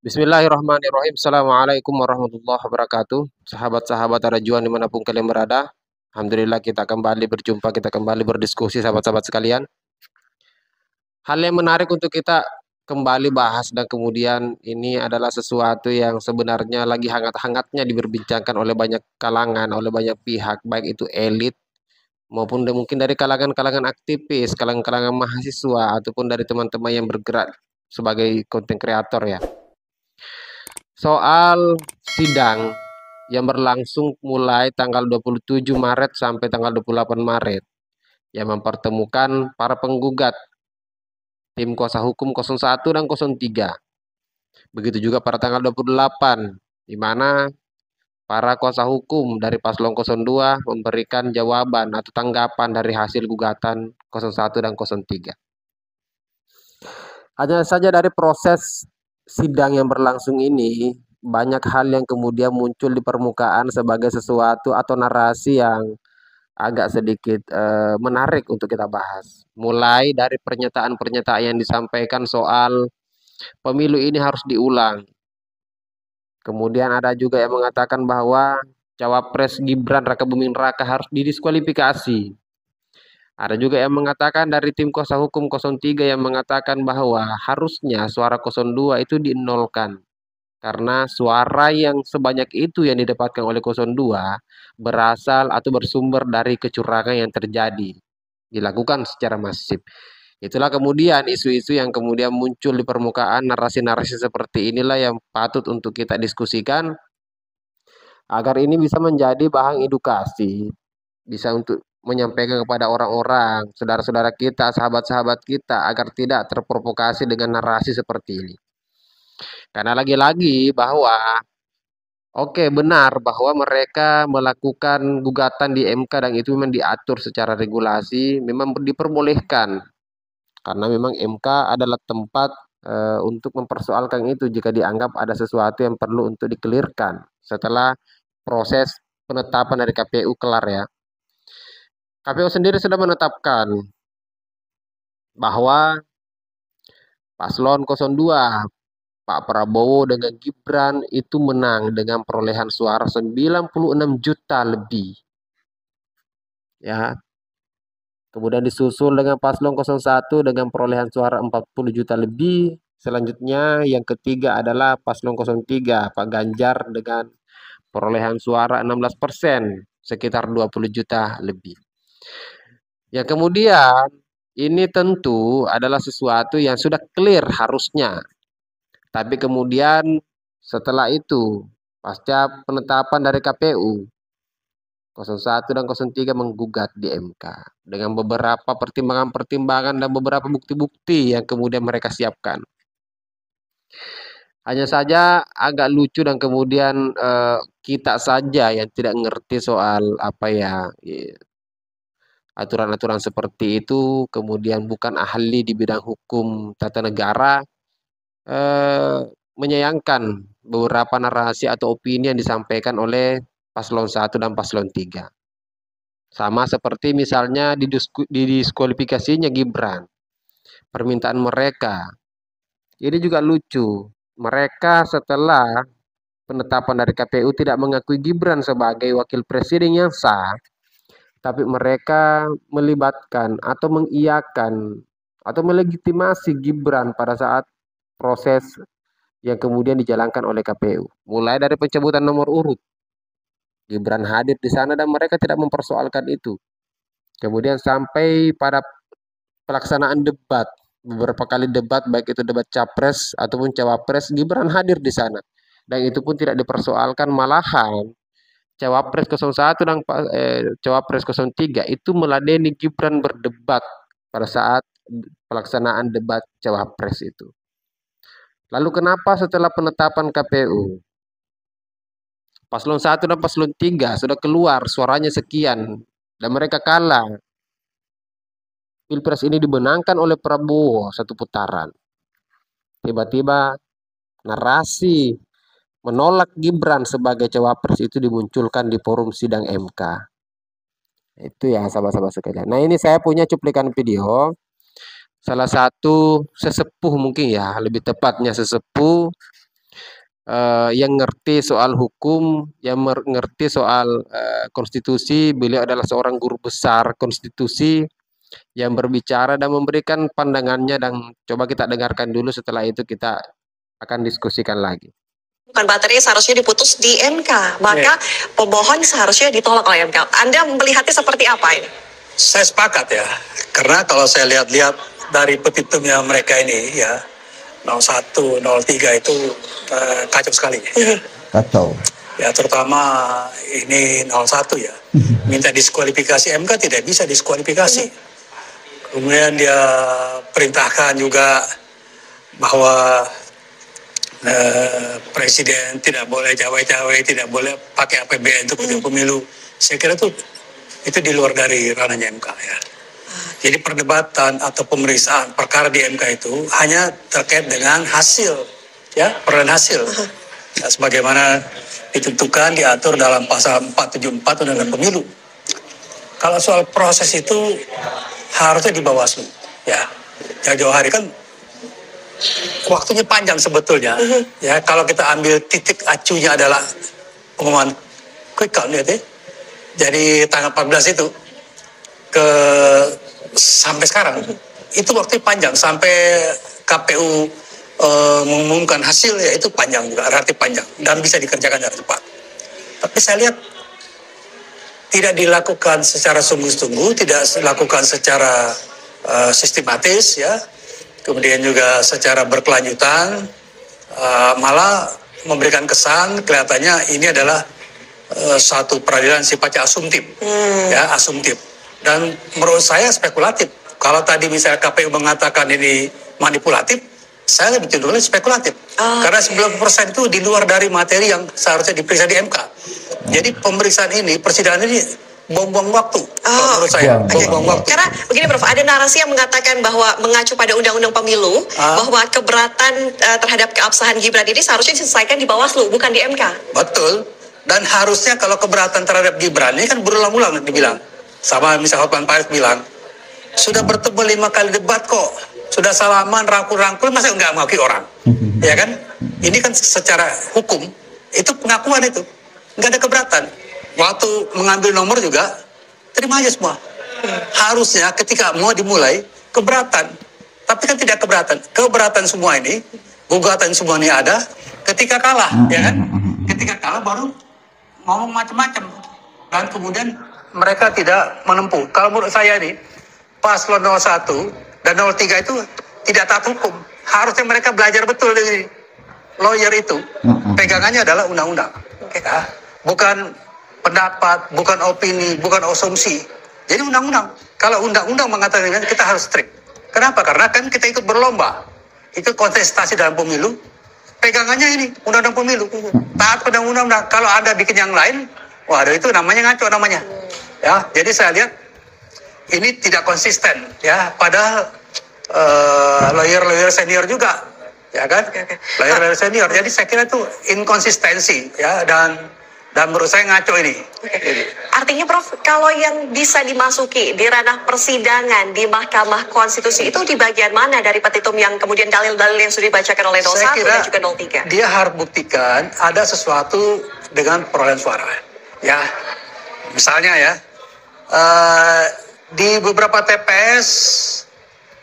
Bismillahirrahmanirrahim. Assalamualaikum warahmatullahi wabarakatuh. Sahabat-sahabat Rajuan dimanapun kalian berada. Alhamdulillah kita kembali berjumpa, kita kembali berdiskusi sahabat-sahabat sekalian. Hal yang menarik untuk kita kembali bahas dan kemudian ini adalah sesuatu yang sebenarnya lagi hangat-hangatnya diperbincangkan oleh banyak kalangan, oleh banyak pihak, baik itu elit maupun mungkin dari kalangan-kalangan aktivis, kalangan-kalangan mahasiswa ataupun dari teman-teman yang bergerak sebagai konten kreator ya. Soal sidang yang berlangsung mulai tanggal 27 Maret sampai tanggal 28 Maret yang mempertemukan para penggugat tim kuasa hukum 01 dan 03. Begitu juga pada tanggal 28 di mana para kuasa hukum dari paslon 02 memberikan jawaban atau tanggapan dari hasil gugatan 01 dan 03. Hanya saja dari proses sidang yang berlangsung ini, banyak hal yang kemudian muncul di permukaan sebagai sesuatu atau narasi yang agak sedikit menarik untuk kita bahas. Mulai dari pernyataan-pernyataan yang disampaikan soal pemilu ini harus diulang. Kemudian ada juga yang mengatakan bahwa Cawapres Gibran Rakabuming Raka harus didiskualifikasi. Ada juga yang mengatakan dari tim kuasa hukum 03 yang mengatakan bahwa harusnya suara 02 itu dinolkan. Karena suara yang sebanyak itu yang didapatkan oleh 02 berasal atau bersumber dari kecurangan yang terjadi. Dilakukan secara masif. Itulah kemudian isu-isu yang kemudian muncul di permukaan, narasi-narasi seperti inilah yang patut untuk kita diskusikan agar ini bisa menjadi bahan edukasi, bisa untuk menyampaikan kepada orang-orang, saudara-saudara kita, sahabat-sahabat kita agar tidak terprovokasi dengan narasi seperti ini. Karena lagi-lagi bahwa oke, benar bahwa mereka melakukan gugatan di MK dan itu memang diatur secara regulasi, memang diperbolehkan. Karena memang MK adalah tempat untuk mempersoalkan itu jika dianggap ada sesuatu yang perlu untuk dikelirkan setelah proses penetapan dari KPU kelar ya. KPU sendiri sudah menetapkan bahwa paslon 02 Pak Prabowo dengan Gibran itu menang dengan perolehan suara 96 juta lebih. Ya. Kemudian disusul dengan paslon 01 dengan perolehan suara 40 juta lebih. Selanjutnya yang ketiga adalah paslon 03 Pak Ganjar dengan perolehan suara 16%, sekitar 20 juta lebih. Ya kemudian ini tentu adalah sesuatu yang sudah clear harusnya. Tapi kemudian setelah itu, pasca penetapan dari KPU, 01 dan 03 menggugat di MK dengan beberapa pertimbangan-pertimbangan dan beberapa bukti-bukti yang kemudian mereka siapkan. Hanya saja agak lucu dan kemudian kita saja yang tidak ngerti soal apa ya aturan-aturan seperti itu, kemudian bukan ahli di bidang hukum tata negara, menyayangkan beberapa narasi atau opini yang disampaikan oleh paslon 1 dan paslon 3. Sama seperti misalnya didiskualifikasinya Gibran. Permintaan mereka. Ini juga lucu. Mereka setelah penetapan dari KPU tidak mengakui Gibran sebagai wakil presiden yang sah, tapi mereka melibatkan atau mengiyakan atau melegitimasi Gibran pada saat proses yang kemudian dijalankan oleh KPU. Mulai dari pencabutan nomor urut. Gibran hadir di sana dan mereka tidak mempersoalkan itu. Kemudian sampai pada pelaksanaan debat, beberapa kali debat, baik itu debat capres ataupun cawapres, Gibran hadir di sana. Dan itu pun tidak dipersoalkan, malahan cawapres 01 dan cawapres 03 itu meladeni Gibran berdebat pada saat pelaksanaan debat cawapres itu. Lalu kenapa setelah penetapan KPU, paslon 1 dan paslon 3 sudah keluar suaranya sekian dan mereka kalah. Pilpres ini dimenangkan oleh Prabowo satu putaran. Tiba-tiba narasi menolak Gibran sebagai cawapres itu dimunculkan di forum sidang MK. Itu ya sahabat-sahabat sekalian. Nah ini saya punya cuplikan video. Salah satu sesepuh mungkin ya, lebih tepatnya sesepuh yang ngerti soal hukum, yang mengerti soal konstitusi. Beliau adalah seorang guru besar konstitusi yang berbicara dan memberikan pandangannya, dan coba kita dengarkan dulu, setelah itu kita akan diskusikan lagi. Bukan baterai seharusnya diputus di MK, maka pemohon seharusnya ditolak oleh MK. Anda melihatnya seperti apa ini? Saya sepakat ya, karena kalau saya lihat-lihat dari petitumnya mereka ini ya, 01, 03 itu kacau sekali. Ya. Kacau. Ya terutama ini 01 ya, minta diskualifikasi, MK tidak bisa diskualifikasi. Kemudian dia perintahkan juga bahwa presiden tidak boleh cawe-cawe, tidak boleh pakai APBN untuk pemilu. Saya kira itu di luar dari ranahnya MK ya. Jadi perdebatan atau pemeriksaan perkara di MK itu hanya terkait dengan hasil, ya, perolehan hasil. Ya, sebagaimana ditentukan diatur dalam pasal 474 Undang-Undang Pemilu. Kalau soal proses itu harusnya di Bawaslu, ya. Jauh-jauh hari kan waktunya panjang sebetulnya. Ya, kalau kita ambil titik acunya adalah pengumuman quick count ya, jadi tanggal 14 itu sampai sekarang itu waktunya panjang, sampai KPU mengumumkan hasil ya itu panjang juga, relatif panjang dan bisa dikerjakan dengan cepat. Tapi saya lihat tidak dilakukan secara sungguh-sungguh, tidak dilakukan secara sistematis ya. Kemudian juga secara berkelanjutan, malah memberikan kesan kelihatannya ini adalah satu peradilan sifatnya asumtif, ya asumtif. Dan menurut saya spekulatif. Kalau tadi misalnya KPU mengatakan ini manipulatif, saya lebih cenderung spekulatif. Karena 90% itu di luar dari materi yang seharusnya diperiksa di MK. Jadi pemeriksaan ini, persidangan ini buang-buang waktu. Menurut saya, buang-buang waktu. Karena begini Prof, ada narasi yang mengatakan bahwa mengacu pada Undang-Undang Pemilu, bahwa keberatan terhadap keabsahan Gibran ini seharusnya diselesaikan di Bawaslu, bukan di MK. Betul. Dan harusnya kalau keberatan terhadap Gibran ini kan berulang-ulang dibilang. Sama misalnya Hotman Paris bilang, sudah bertemu 5 kali debat kok, sudah salaman, rangkul-rangkul, masa nggak mengakui orang? Ya kan? Ini kan secara hukum, itu pengakuan itu. Nggak ada keberatan. Waktu mengambil nomor juga, terima aja semua. Harusnya ketika mau dimulai, keberatan. Tapi kan tidak keberatan. Keberatan semua ini, gugatan semua ini ada, ketika kalah, ya kan? Ketika kalah baru ngomong macam-macam. Dan kemudian mereka tidak menempuh. Kalau menurut saya ini, paslon 01 dan 03 itu tidak taat hukum. Harusnya mereka belajar betul dari lawyer itu. Pegangannya adalah undang-undang. Ya. Bukan pendapat, bukan opini, bukan asumsi. Jadi undang-undang. Kalau undang-undang mengatakan kita harus strict. Kenapa? Karena kan kita ikut berlomba. Itu kontestasi dalam pemilu. Pegangannya ini, undang-undang pemilu. Taat pada undang-undang. Kalau Anda bikin yang lain, waduh itu namanya ngaco namanya. Ya, jadi saya lihat ini tidak konsisten ya, padahal lawyer senior juga, ya kan? Lawyer senior. Jadi saya kira itu inkonsistensi ya, dan menurut saya ngaco ini. Artinya Prof, kalau yang bisa dimasuki di ranah persidangan di Mahkamah Konstitusi itu di bagian mana dari petitum yang kemudian dalil-dalil yang sudah dibacakan oleh 01 dan juga 03? Dia harus buktikan ada sesuatu dengan perolehan suara. Ya, misalnya ya, di beberapa TPS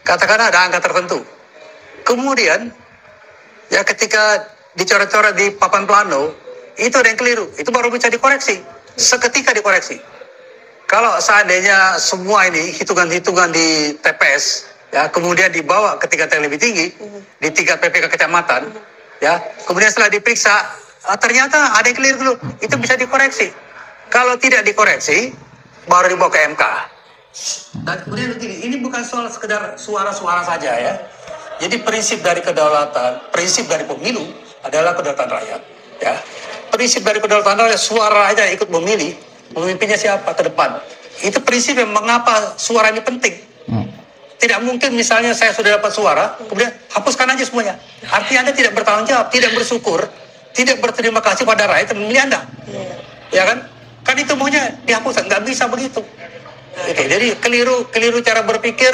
katakan ada angka tertentu. Kemudian ya ketika dicoret-coret di papan plano, itu ada yang keliru. Itu baru bisa dikoreksi. Seketika dikoreksi. Kalau seandainya semua ini hitungan-hitungan di TPS, ya kemudian dibawa ke tingkat yang lebih tinggi, di tingkat PPK kecamatan, ya kemudian setelah diperiksa, ternyata ada yang keliru dulu. Itu bisa dikoreksi. Kalau tidak dikoreksi, baru dibawa ke MK. Dan kemudian begini, ini bukan soal sekedar suara-suara saja ya. Jadi prinsip dari kedaulatan, prinsip dari pemilu adalah kedaulatan rakyat. Ya, prinsip dari kedaulatan rakyat, suara aja ikut memilih, pemimpinnya siapa ke depan. Itu prinsip yang mengapa suara ini penting. Tidak mungkin misalnya saya sudah dapat suara, kemudian hapuskan aja semuanya. Artinya Anda tidak bertanggung jawab, tidak bersyukur, tidak berterima kasih pada rakyat yang memilih Anda. Ya kan? Kan itu maunya dihapuskan, nggak bisa begitu. Oke, jadi keliru cara berpikir,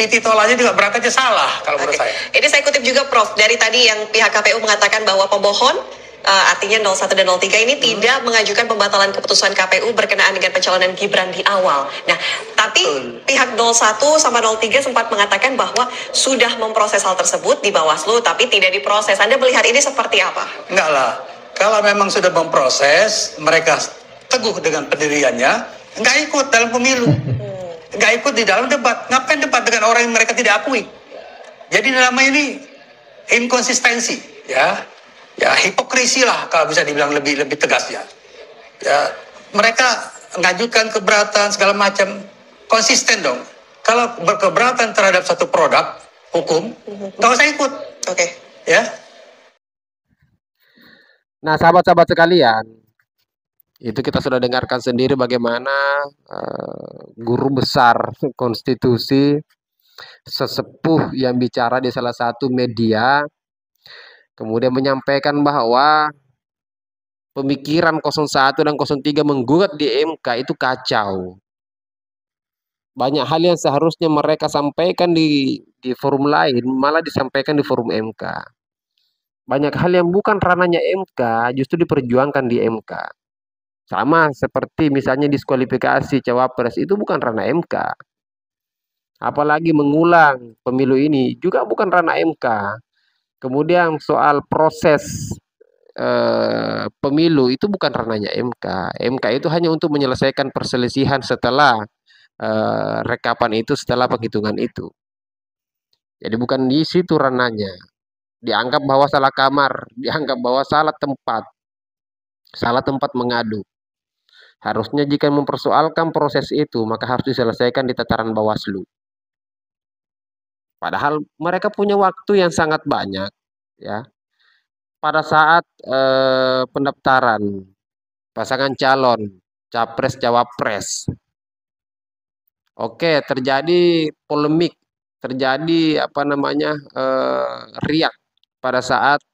titik tolaknya juga berangkatnya salah kalau menurut saya. Ini saya kutip juga Prof, dari tadi yang pihak KPU mengatakan bahwa pemohon artinya 01 dan 03 ini tidak mengajukan pembatalan keputusan KPU berkenaan dengan pencalonan Gibran di awal. Nah, tapi pihak 01 sama 03 sempat mengatakan bahwa sudah memproses hal tersebut di Bawaslu tapi tidak diproses. Anda melihat ini seperti apa? Enggak lah. Kalau memang sudah memproses, mereka teguh dengan pendiriannya, enggak ikut dalam pemilu. Enggak ikut di dalam debat. Ngapain debat dengan orang yang mereka tidak akui? Jadi namanya ini inkonsistensi, ya. Ya hipokrisi lah kalau bisa dibilang lebih tegas ya. Ya mereka mengajukan keberatan segala macam, konsisten dong. Kalau berkeberatan terhadap satu produk hukum, nggak usah ikut. Oke. Ya. Nah, sahabat-sahabat sekalian, itu kita sudah dengarkan sendiri bagaimana guru besar konstitusi, sesepuh yang bicara di salah satu media, kemudian menyampaikan bahwa pemikiran 01 dan 03 menggugat di MK itu kacau. Banyak hal yang seharusnya mereka sampaikan di forum lain, malah disampaikan di forum MK. Banyak hal yang bukan ranahnya MK, justru diperjuangkan di MK. Sama seperti misalnya diskualifikasi cawapres, itu bukan ranah MK. Apalagi mengulang pemilu ini, juga bukan ranah MK. Kemudian soal proses pemilu itu bukan ranahnya MK. MK itu hanya untuk menyelesaikan perselisihan setelah rekapan itu, setelah penghitungan itu. Jadi bukan di situ ranahnya. Dianggap bahwa salah kamar, dianggap bahwa salah tempat mengadu. Harusnya jika mempersoalkan proses itu, maka harus diselesaikan di tataran Bawaslu. Padahal mereka punya waktu yang sangat banyak, ya. Pada saat pendaftaran pasangan calon capres cawapres, oke, terjadi polemik, terjadi riak pada saat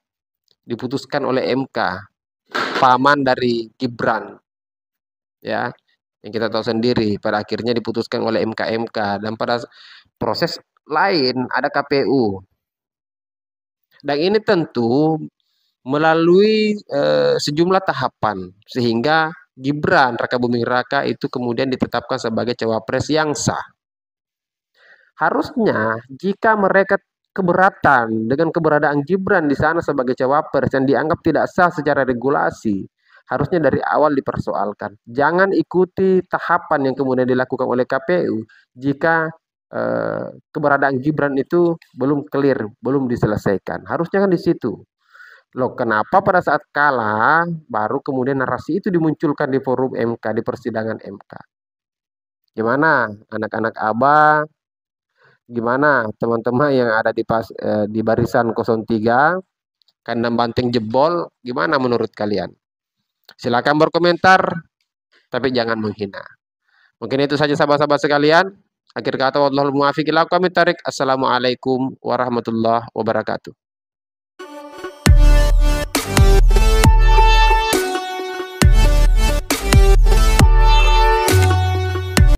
diputuskan oleh MK paman dari Gibran, ya, yang kita tahu sendiri pada akhirnya diputuskan oleh MK dan pada proses lain ada KPU. Dan ini tentu melalui sejumlah tahapan sehingga Gibran Rakabuming Raka itu kemudian ditetapkan sebagai cawapres yang sah. Harusnya jika mereka keberatan dengan keberadaan Gibran di sana sebagai cawapres yang dianggap tidak sah secara regulasi, harusnya dari awal dipersoalkan. Jangan ikuti tahapan yang kemudian dilakukan oleh KPU jika keberadaan Gibran itu belum clear, belum diselesaikan. Harusnya kan di situ. Loh, kenapa pada saat kalah baru kemudian narasi itu dimunculkan di forum MK, di persidangan MK? Gimana anak-anak Abah? Gimana teman-teman yang ada di barisan 03, kandang banteng jebol? Gimana menurut kalian? Silakan berkomentar, tapi jangan menghina. Mungkin itu saja sahabat-sahabat sekalian. Akhir kata, wallahul muwaffiq ila aqwamit thoriq. Assalamualaikum warahmatullahi wabarakatuh.